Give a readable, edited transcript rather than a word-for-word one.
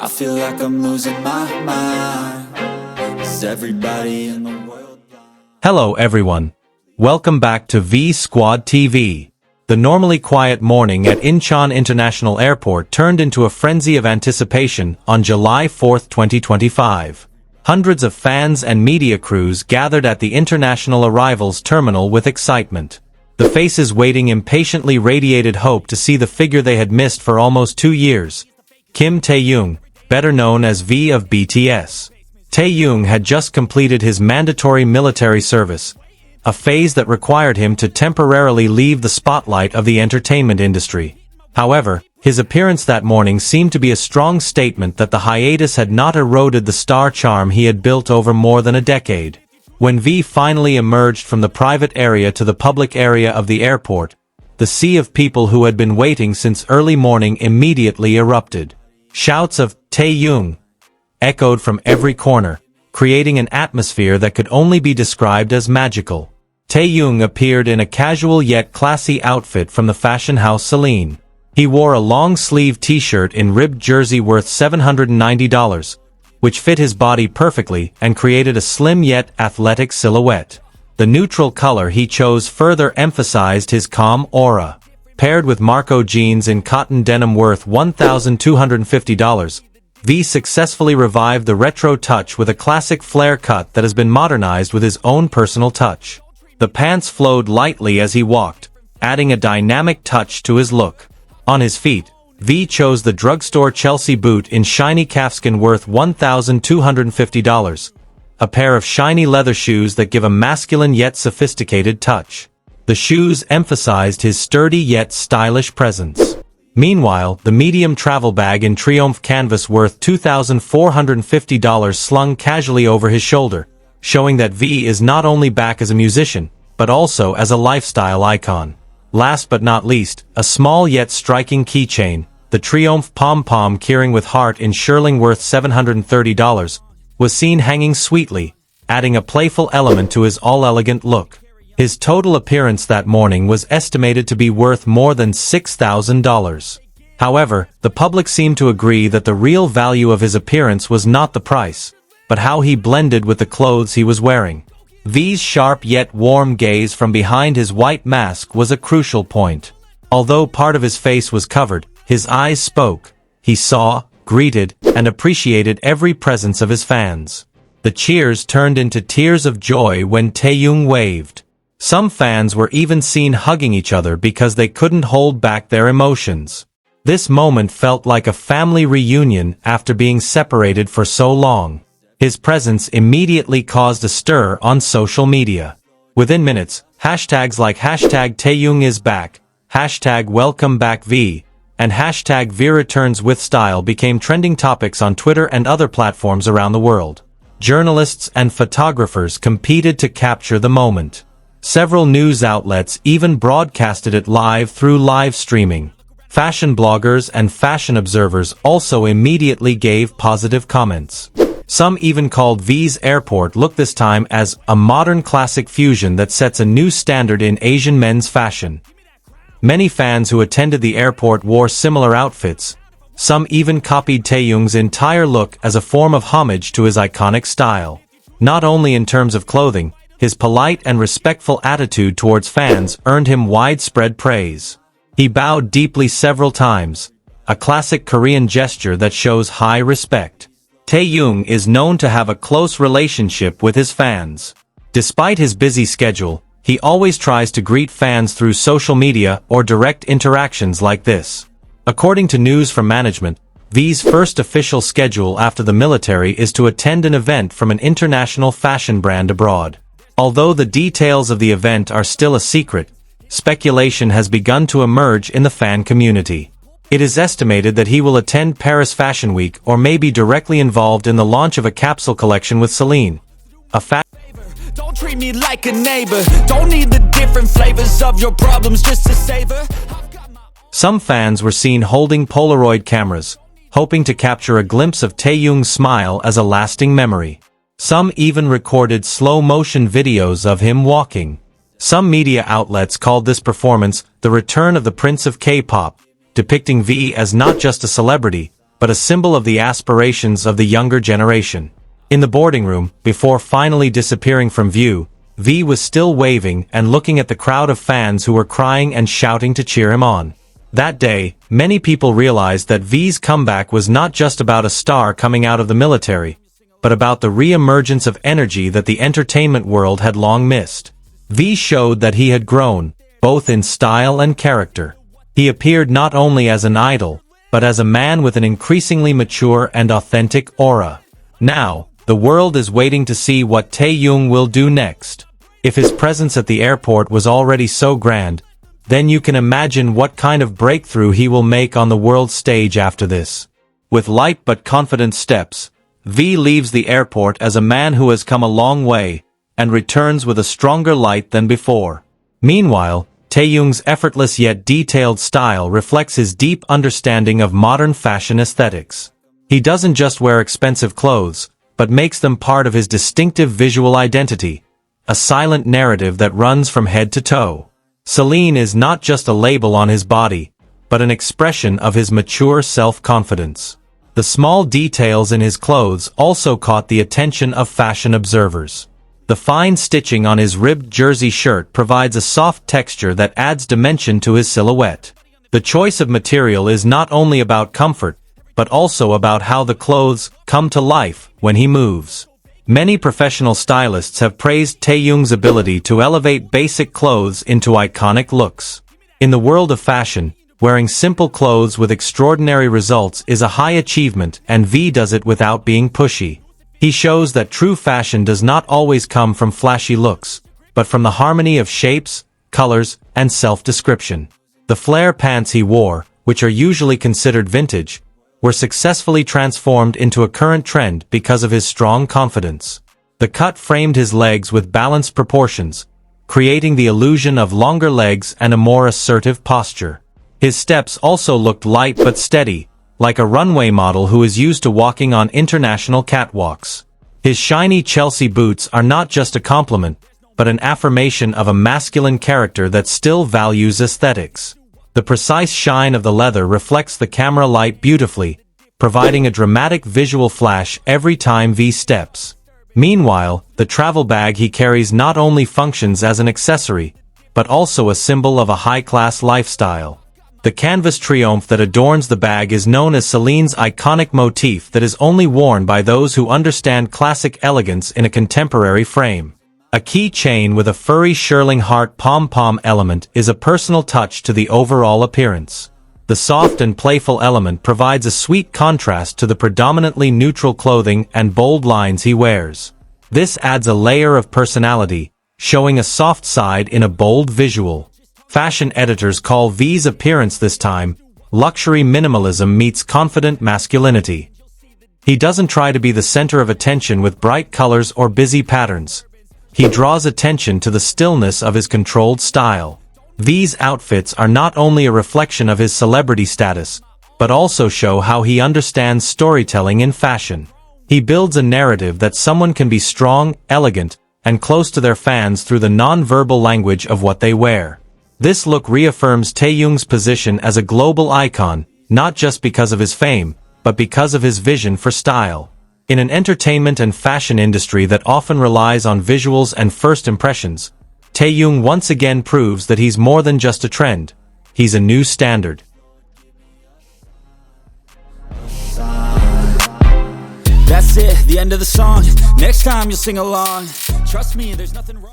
I feel like I'm losing my mind. Is everybody in the world blind? Hello everyone. Welcome back to V Squad TV. The normally quiet morning at Incheon International Airport turned into a frenzy of anticipation on July 4, 2025. Hundreds of fans and media crews gathered at the international arrivals terminal with excitement. The faces waiting impatiently radiated hope to see the figure they had missed for almost 2 years. Kim Taehyung, better known as V of BTS. Taehyung had just completed his mandatory military service, a phase that required him to temporarily leave the spotlight of the entertainment industry. However, his appearance that morning seemed to be a strong statement that the hiatus had not eroded the star charm he had built over more than a decade. When V finally emerged from the private area to the public area of the airport, the sea of people who had been waiting since early morning immediately erupted. Shouts of "Taehyung" echoed from every corner, creating an atmosphere that could only be described as magical. Taehyung appeared in a casual yet classy outfit from the fashion house Celine. He wore a long-sleeve t-shirt in ribbed jersey worth $790, which fit his body perfectly and created a slim yet athletic silhouette. The neutral color he chose further emphasized his calm aura. Paired with Marco jeans in cotton denim worth $1,250, V successfully revived the retro touch with a classic flare cut that has been modernized with his own personal touch. The pants flowed lightly as he walked, adding a dynamic touch to his look. On his feet, V chose the drugstore Chelsea boot in shiny calfskin worth $1,250, a pair of shiny leather shoes that give a masculine yet sophisticated touch. The shoes emphasized his sturdy yet stylish presence. Meanwhile, the medium travel bag in Triumph canvas worth $2,450 slung casually over his shoulder, showing that V is not only back as a musician, but also as a lifestyle icon. Last but not least, a small yet striking keychain, the Triumph pom-pom keyring with heart in shearling worth $730, was seen hanging sweetly, adding a playful element to his all-elegant look. His total appearance that morning was estimated to be worth more than $6,000. However, the public seemed to agree that the real value of his appearance was not the price, but how he blended with the clothes he was wearing. V's sharp yet warm gaze from behind his white mask was a crucial point. Although part of his face was covered, his eyes spoke. He saw, greeted, and appreciated every presence of his fans. The cheers turned into tears of joy when Taehyung waved. Some fans were even seen hugging each other because they couldn't hold back their emotions. This moment felt like a family reunion after being separated for so long. His presence immediately caused a stir on social media. Within minutes, hashtags like #TaehyungIsBack, #WelcomeBackV, and #VReturnsWithStyle became trending topics on Twitter and other platforms around the world. Journalists and photographers competed to capture the moment. Several news outlets even broadcasted it live through live streaming. Fashion bloggers and fashion observers also immediately gave positive comments. Some even called V's airport look this time as a modern classic fusion that sets a new standard in Asian men's fashion. Many fans who attended the airport wore similar outfits. Some even copied Taehyung's entire look as a form of homage to his iconic style. Not only in terms of clothing, his polite and respectful attitude towards fans earned him widespread praise. He bowed deeply several times, a classic Korean gesture that shows high respect. Taehyung is known to have a close relationship with his fans. Despite his busy schedule, he always tries to greet fans through social media or direct interactions like this. According to news from management, V's first official schedule after the military is to attend an event from an international fashion brand abroad. Although the details of the event are still a secret, speculation has begun to emerge in the fan community. It is estimated that he will attend Paris Fashion Week or may be directly involved in the launch of a capsule collection with Celine. Don't treat me like a neighbor. Don't need the different flavors of your problems just to savor. Some fans were seen holding Polaroid cameras, hoping to capture a glimpse of Taehyung's smile as a lasting memory. Some even recorded slow-motion videos of him walking. Some media outlets called this performance the return of the Prince of K-pop, depicting V as not just a celebrity, but a symbol of the aspirations of the younger generation. In the boarding room, before finally disappearing from view, V was still waving and looking at the crowd of fans who were crying and shouting to cheer him on. That day, many people realized that V's comeback was not just about a star coming out of the military, but about the re-emergence of energy that the entertainment world had long missed. V showed that he had grown, both in style and character. He appeared not only as an idol, but as a man with an increasingly mature and authentic aura. Now, the world is waiting to see what Taehyung will do next. If his presence at the airport was already so grand, then you can imagine what kind of breakthrough he will make on the world stage after this. With light but confident steps, V leaves the airport as a man who has come a long way, and returns with a stronger light than before. Meanwhile, Taehyung's effortless yet detailed style reflects his deep understanding of modern fashion aesthetics. He doesn't just wear expensive clothes, but makes them part of his distinctive visual identity, a silent narrative that runs from head to toe. Celine is not just a label on his body, but an expression of his mature self-confidence. The small details in his clothes also caught the attention of fashion observers. The fine stitching on his ribbed jersey shirt provides a soft texture that adds dimension to his silhouette. The choice of material is not only about comfort, but also about how the clothes come to life when he moves. Many professional stylists have praised Taehyung's ability to elevate basic clothes into iconic looks. In the world of fashion, wearing simple clothes with extraordinary results is a high achievement, and V does it without being pushy. He shows that true fashion does not always come from flashy looks, but from the harmony of shapes, colors, and self-description. The flare pants he wore, which are usually considered vintage, were successfully transformed into a current trend because of his strong confidence. The cut framed his legs with balanced proportions, creating the illusion of longer legs and a more assertive posture. His steps also looked light but steady, like a runway model who is used to walking on international catwalks. His shiny Chelsea boots are not just a compliment, but an affirmation of a masculine character that still values aesthetics. The precise shine of the leather reflects the camera light beautifully, providing a dramatic visual flash every time V steps. Meanwhile, the travel bag he carries not only functions as an accessory, but also a symbol of a high-class lifestyle. The canvas triomphe that adorns the bag is known as Celine's iconic motif that is only worn by those who understand classic elegance in a contemporary frame. A key chain with a furry shearling heart pom-pom element is a personal touch to the overall appearance. The soft and playful element provides a sweet contrast to the predominantly neutral clothing and bold lines he wears. This adds a layer of personality, showing a soft side in a bold visual. Fashion editors call V's appearance this time, luxury minimalism meets confident masculinity. He doesn't try to be the center of attention with bright colors or busy patterns. He draws attention to the stillness of his controlled style. V's outfits are not only a reflection of his celebrity status, but also show how he understands storytelling in fashion. He builds a narrative that someone can be strong, elegant, and close to their fans through the non-verbal language of what they wear. This look reaffirms Taehyung's position as a global icon, not just because of his fame, but because of his vision for style. In an entertainment and fashion industry that often relies on visuals and first impressions, Taehyung once again proves that he's more than just a trend. He's a new standard. That's it, the end of the song. Next time you'll sing along. Trust me, there's nothing wrong.